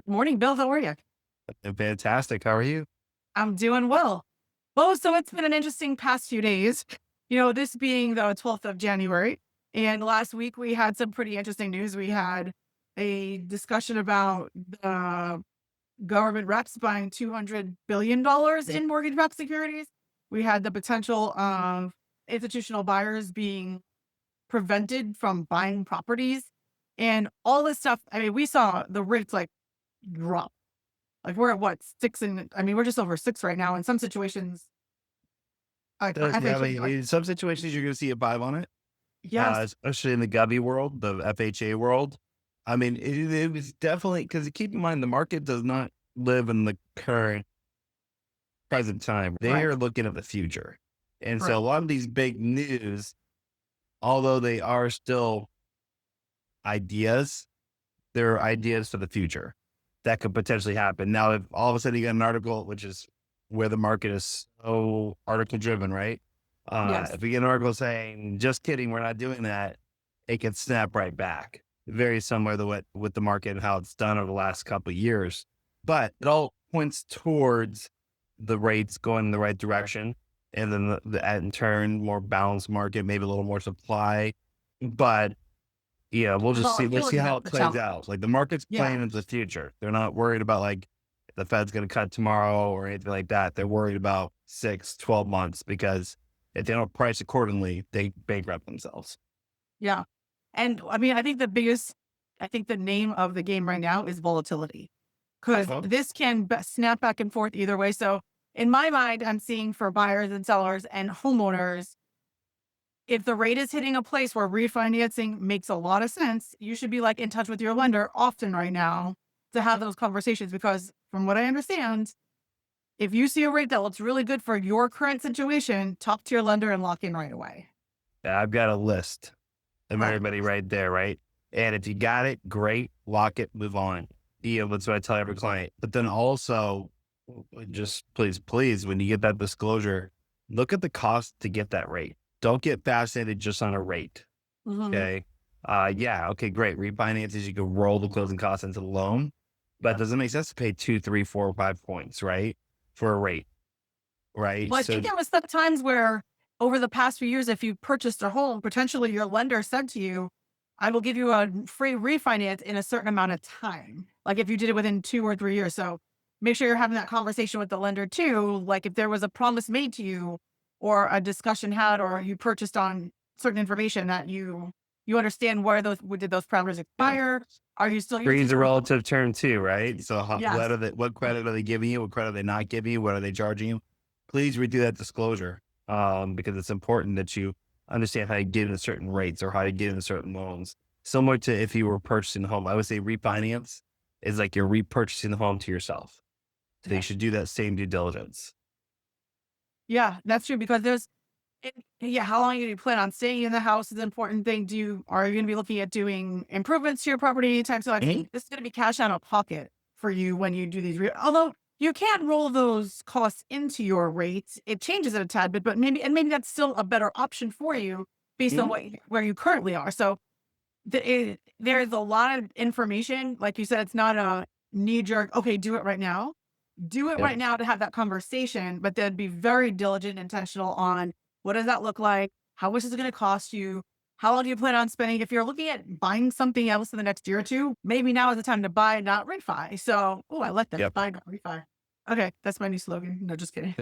Morning, Bill. How are you? Fantastic. How are you? I'm doing well. Well, so it's been an interesting past few days. This being the 12th of January. And last week we had some pretty interesting news. We had a discussion about the government reps buying $200 billion in mortgage backed securities. We had the potential of institutional buyers being prevented from buying properties and all this stuff. I mean, we saw the rates like drop. Like, we're at what, 6 and I mean, we're just over 6 right now. In some situations, like for Yeah, I FHA, mean, like in some situations you're going to see a vibe on it, yes, especially in the Gubby world, the FHA world. I mean, it was definitely because keep in mind the market does not live in the current present time. They right, are looking at the future, and so a correct. lot of these big news, although they are still ideas, they're ideas for the future that could potentially happen. Now, if all of a sudden you get an article, which is where the market is so article driven, right? Yes. If we get an article saying, just kidding, we're not doing that, it can snap right back. Very similar to what with the market and how it's done over the last couple of years. But it all points towards the rates going in the right direction. And then in turn, more balanced market, maybe a little more supply. But yeah, we'll just Well, see. I We'll feel like see how that's it the plays challenge. out. Like the market's Yeah. playing into the future. They're not worried about like the Fed's going to cut tomorrow or anything like that. They're worried about 6, 12 months because if they don't price accordingly, they bankrupt themselves. Yeah. And I mean, I think the name of the game right now is volatility because Uh-huh. this can snap back and forth either way. So in my mind, I'm seeing for buyers and sellers and homeowners, if the rate is hitting a place where refinancing makes a lot of sense, you should be like in touch with your lender often right now to have those conversations because from what I understand, if you see a rate that looks really good for your current situation, talk to your lender and lock in right away. I've got a list of Perfect. everybody right there, right? And if you got it, great, lock it, move on. That's what I tell every client. But then also, just please, when you get that disclosure, look at the cost to get that rate. Don't get fascinated just on a rate. Mhm. Okay. Yeah. Okay. Great. Refinances, you can roll the closing costs into the loan, but does it make sense to pay 2, 3, 4, 5 points, right? For a rate, right? Well, I So, think there was some times where over the past few years, if you purchased a home, potentially your lender said to you, I will give you a free refinance in a certain amount of time. Like if you did it within 2 or 3 years. So make sure you're having that conversation with the lender too. Like if there was a promise made to you or a discussion had, or you purchased on certain information that you understand where did those parameters yeah, expire? Are you still free using is a your home? relative term too, right? So, Yes. what credit are they giving you? What credit are they not giving you? What are they charging you? Please redo that disclosure, because it's important that you understand how you get into certain rates or how you get into certain loans. Similar to if you were purchasing a home, I would say refinance is like you're repurchasing the home to yourself. So you Yeah. should do that same due diligence. Yeah, that's true because yeah, how long do you plan on staying in the house is an important thing. Are you gonna be looking at doing improvements to your property anytime soon? Like, Mhm. this is gonna be cash out of pocket for you when you do these although you can roll those costs into your rates. It changes it a tad bit, but maybe that's still a better option for you based on Mhm. where you currently are. So there's a lot of information. Like you said, it's not a knee jerk, okay, do it right now. Do it Yep. right now to have that conversation, but then be very diligent and intentional on what does that look like? How much is it going to cost you? How long do you plan on spending? If you're looking at buying something else in the next year or two, maybe now is the time to buy, not refi. So, oh, I like that. Yep. Buy, not refi. Okay, that's my new slogan. No, just kidding.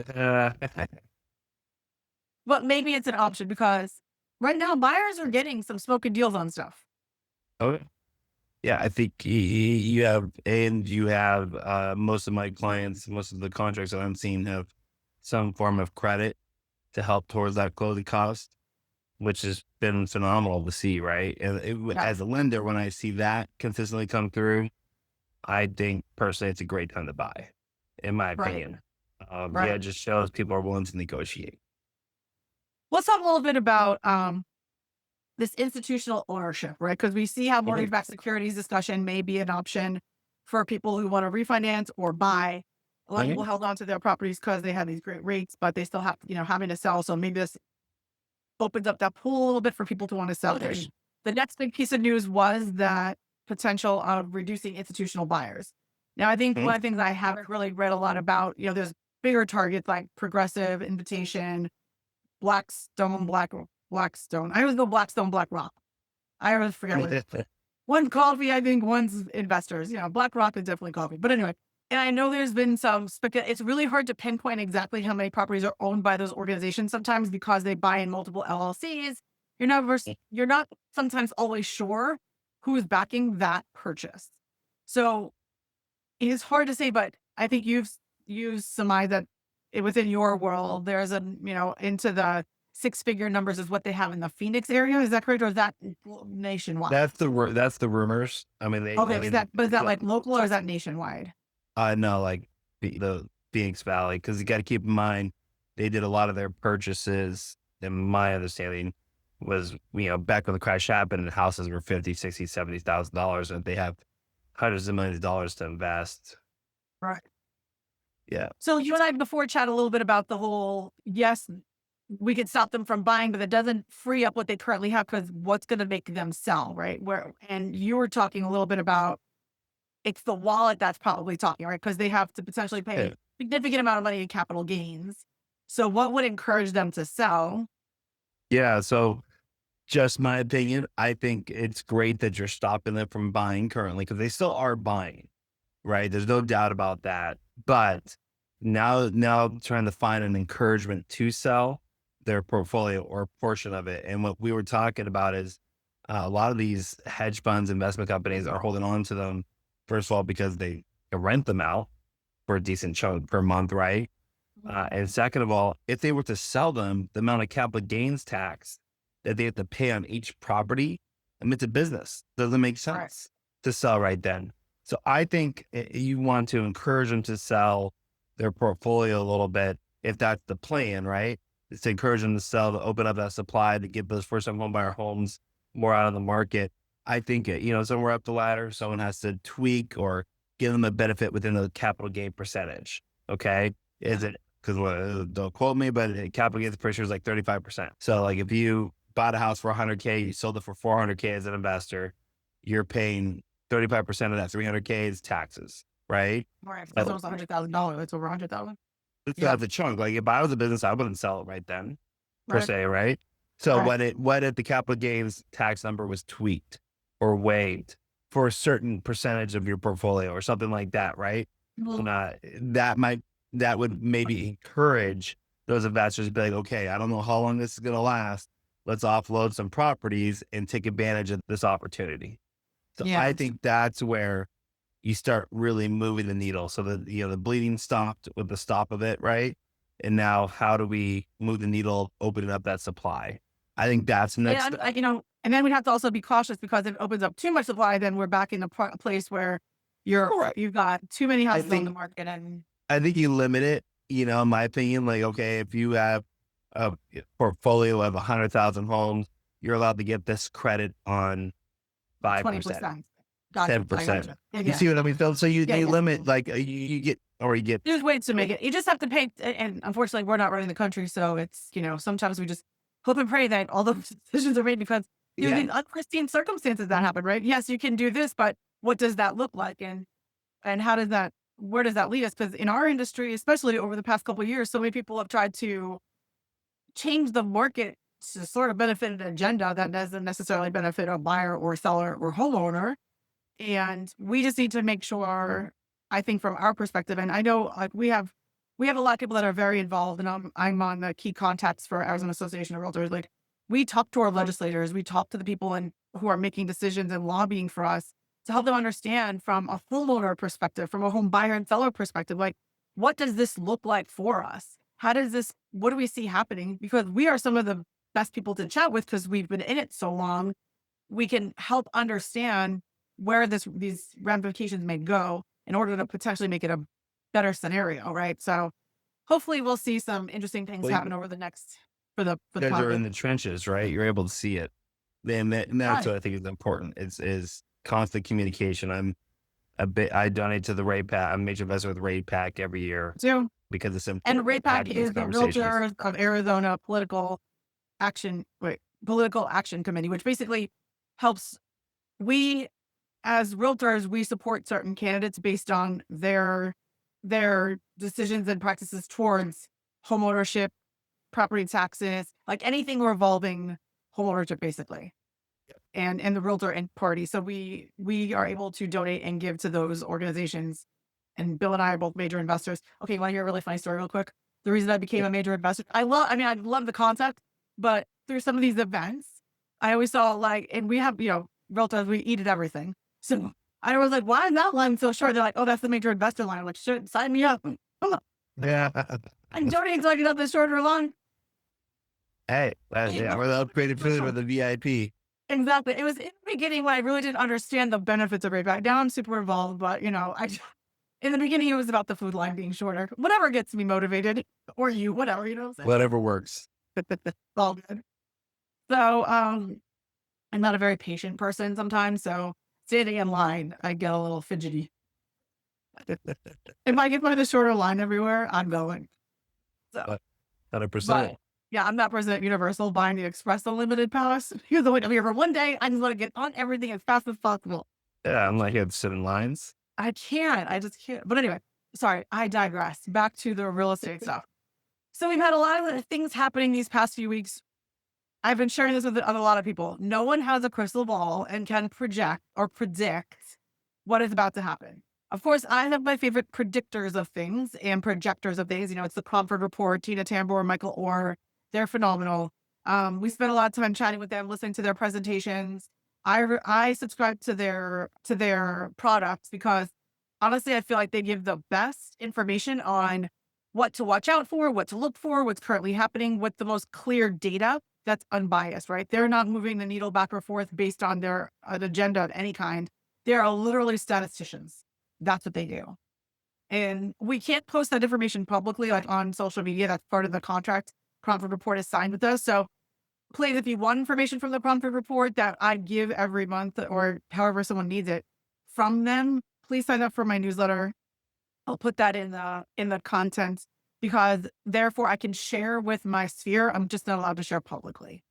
But maybe it's an option because right now buyers are getting some smoking deals on stuff. Okay. Yeah, I think you have most of my clients, most of the contracts that I'm seeing have some form of credit to help towards that closing cost, which has been phenomenal to see, right? And Yeah, as a lender, when I see that consistently come through, I think personally it's a great time to buy, in my right, opinion. Yeah, right. it just shows people are willing to negotiate. Let's talk a little bit about this institutional ownership, right? Because we see how Mhm. mortgage-backed securities discussion may be an option for people who want to refinance or buy. A lot of people Mhm. held on to their properties because they had these great rates, but they still have, having to sell. So maybe this opens up that pool a little bit for people to want to sell. The next big piece of news was that potential of reducing institutional buyers. Now, I think Mhm. one of the things I haven't really read a lot about, there's bigger targets like Progressive, Invitation, Blackstone. I always go Blackstone, BlackRock. I always forget what one coffee, I think one's investors. BlackRock is definitely coffee. But anyway, and I know there's been some it's really hard to pinpoint exactly how many properties are owned by those organizations sometimes because they buy in multiple LLCs. You're not sometimes always sure who's backing that purchase. So it's hard to say, but I think you've surmised that within your world, there's into the six-figure numbers is what they have in the Phoenix area. Is that correct, or is that nationwide? That's the rumors. I mean, Okay, is that like local or is that nationwide? I know, like the Phoenix Valley, because you got to keep in mind they did a lot of their purchases. And my understanding was, back when the crash happened, and houses were 50, 60, $70,000, and they have hundreds of millions of dollars to invest. Right. Yeah, So you and I before chat a little bit about the whole, yes, we could stop them from buying, but that doesn't free up what they currently have because what's going to make them sell, right? And you were talking a little bit about it's the wallet that's probably talking, right? Because they have to potentially pay yeah, a significant amount of money in capital gains. So what would encourage them to sell? yeah. So, just my opinion, I think it's great that you're stopping them from buying currently because they still are buying. Right? There's no doubt about that. But now trying to find an encouragement to sell their portfolio or a portion of it. And what we were talking about is a lot of these hedge funds, investment companies are holding on to them, first of all, because they can rent them out for a decent chunk per month, right? And second of all, if they were to sell them, the amount of capital gains tax that they have to pay on each property, I mean, it's a business. Doesn't make Right. sense to sell right then. So I think you want to encourage them to sell their portfolio a little bit if that's the plan, right? It's to encourage them to sell, to open up that supply, to get those first time home buyer homes more out of the market. I think, somewhere up the ladder, someone has to tweak or give them a benefit within the capital gain percentage. Okay. Is it because don't quote me, but capital gains appreciation is like 35%. So like if you bought a house for 100K, you sold it for 400K as an investor, you're paying 35% of that 300K is taxes, right? Right. That's So almost $100,000. It's over 100,000. Yeah. that's a chunk. Like if I was a business, I wouldn't sell it right then, per Right. se, right? So Right. what if the capital gains tax number was tweaked or waived for a certain percentage of your portfolio or something like that, right? Well, Uh, that might that would maybe encourage those investors to be like, okay, I don't know how long this is going to last. Let's offload some properties and take advantage of this opportunity. So I yes. think that's where you start really moving the needle. So that the bleeding stopped with the stop of it, right? And now how do we move the needle, opening up that supply? I think that's the next And step. and then we'd have to also be cautious because if it opens up too much supply, then we're back in a place where Correct. you've got too many I houses on the think market and I think you limit it, in my opinion, like, okay, if you have a portfolio of 100,000 homes, you're allowed to get this credit on 5%, 20%. Gotcha. I 10%. gotcha. Yeah, You yeah. see what I mean? So you, Yeah, you yeah. limit, like, you get, There's ways to make it. You just have to pay. And unfortunately, we're not running the country. So it's, sometimes we just hope and pray that all those decisions are made because yeah, these unforeseen circumstances that happen, right? Yes, you can do this, but what does that look like? And where does that lead us? Because in our industry, especially over the past couple of years, so many people have tried to change the market to sort of benefit an agenda that doesn't necessarily benefit a buyer or seller or homeowner. And we just need to make sure, I think from our perspective, and I know like we have a lot of people that are very involved, and I'm on the key contacts for Arizona Association of Realtors. Like we talk to our legislators, we talk to the people who are making decisions and lobbying for us to help them understand from a homeowner perspective, from a home buyer and seller perspective, like what does this look like for us? What do we see happening? Because we are some of the best people to chat with because we've been in it so long. We can help understand where these ramifications may go in order to potentially make it a better scenario, right? So hopefully we'll see some interesting things well, happen over the next for the guys are in market. the trenches, right? You're able to see it. And that's Right. what I think is important. Is constant communication. I donate to the Rate Pack. I'm a major investor with Rate Pack every year So, because it's and important to RAPAC have these is the conversations. Realtors of Arizona Political Action Committee, which basically helps. We as realtors, we support certain candidates based on their decisions and practices towards homeownership, property taxes, like anything revolving homeownership, basically, and the realtor and party. So we are able to donate and give to those organizations. And Bill and I are both major investors. Okay, you want to hear a really funny story, real quick? The reason I became Yeah. a major investor, I love the concept, but through some of these events, I always saw like, and we have, realtors, we eat at everything. So I was like, why is that line so short? They're like, oh, that's the major investor line. I'm like, shit, sign me up. Come on. Yeah. I'm donating so I can have the shorter line. Hey, yeah, we're the upgraded food with the VIP. Exactly. It was in the beginning when I really didn't understand the benefits of it. Back now I'm super involved, but in the beginning it was about the food line being shorter. Whatever gets me motivated, or you, whatever, you know what I'm saying? Whatever works. It's all good. So I'm not a very patient person sometimes, so standing in line, I get a little fidgety. If I can find a shorter line everywhere, I'm going. So, But 100%. but yeah, I'm not President Universal buying the Express Unlimited pass. You're the way to be here for one day. I just want to get on everything as fast as possible. Yeah, I'm like, had to sit in lines. I can't. I just can't. But anyway, sorry, I digress. Back to the real estate stuff. So we've had a lot of things happening these past few weeks. I've been sharing this with a lot of people. No one has a crystal ball and can project or predict what is about to happen. Of course, I have my favorite predictors of things and projectors of things. It's the Cromford Report, Tina Tambor, Michael Orr. They're phenomenal. We spent a lot of time chatting with them, listening to their presentations. I subscribe to their products because honestly, I feel like they give the best information on what to watch out for, what to look for, what's currently happening, with the most clear data that's unbiased, right? They're not moving the needle back or forth based on their an agenda of any kind. They are literally statisticians. That's what they do. And we can't post that information publicly, like on social media. That's part of the contract Cromford Report is signed with us. So please, if you want information from the Cromford Report that I give every month or however someone needs it from them, please sign up for my newsletter. I'll put that in the content because therefore I can share with my sphere. I'm just not allowed to share publicly.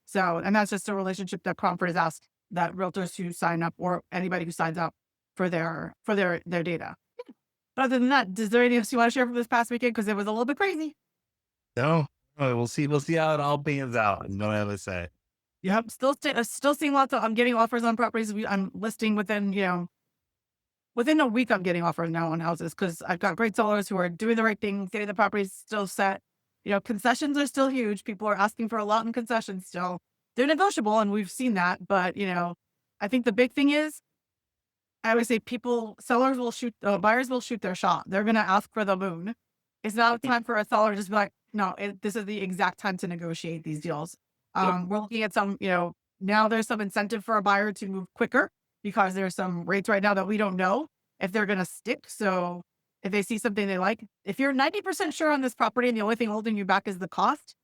So, and that's just a relationship that Cromford has asked that realtors who sign up or anybody who signs up for their data. But other than that, is there anything else you want to share from this past weekend? Because it was a little bit crazy. No, we'll see. We'll see how it all pans out. No have to say. Yep. Still seeing lots of, I'm getting offers on properties. I'm listing within a week. I'm getting offers now on houses because I've got great sellers who are doing the right things, getting the properties still set. Concessions are still huge. People are asking for a lot in concessions still. They're negotiable and we've seen that. But, I think the big thing is, I always say buyers will shoot their shot. They're going to ask for the moon. It's not a time for a seller to just be like, no, this is the exact time to negotiate these deals. We're looking at some, now there's some incentive for a buyer to move quicker because there's some rates right now that we don't know if they're going to stick. So if they see something they like, if you're 90% sure on this property and the only thing holding you back is the cost,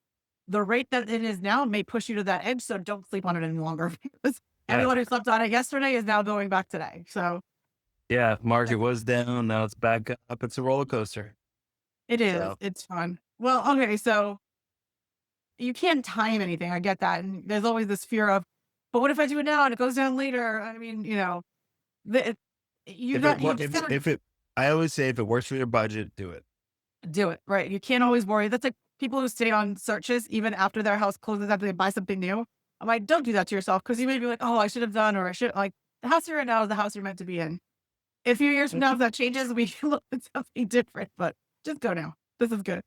the rate that it is now may push you to that edge. So don't sleep on it any longer because everyone who slept on it yesterday is now going back today. So yeah, market was down. Now it's back up. It's a roller coaster. it is. So, It's fun. Well, okay. So you can't time anything. I get that. And there's always this fear of, but what if I do it now and it goes down later? I mean, the, you if got, it, you wor- just gotta if it, I always say if it works for your budget, do it. do it, right? You can't always worry. That's like people who stay on searches even after their house closes after they buy something new. I'm like, don't do that to yourself because you may be like, oh, I should have done, or I should, like, the house you're in now is the house you're meant to be in. A few years from now, if that changes, we can look at something different, but just go now. This is good,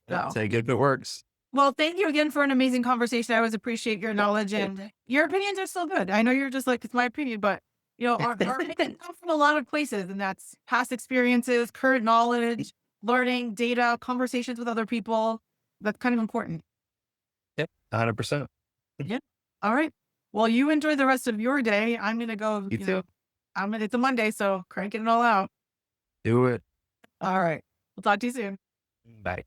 So, Take it if it works. well, thank you again for an amazing conversation. I always appreciate your knowledge and your opinions are still good. I know you're just like, it's my opinion, but our opinions come from a lot of places, and that's past experiences, current knowledge, learning, data, conversations with other people. That's kind of important. Yep, 100%. Yeah. All right. Well, you enjoy the rest of your day. I'm gonna go. You too. It's a Monday, so cranking it all out. Do it. All right. We'll talk to you soon. Bye.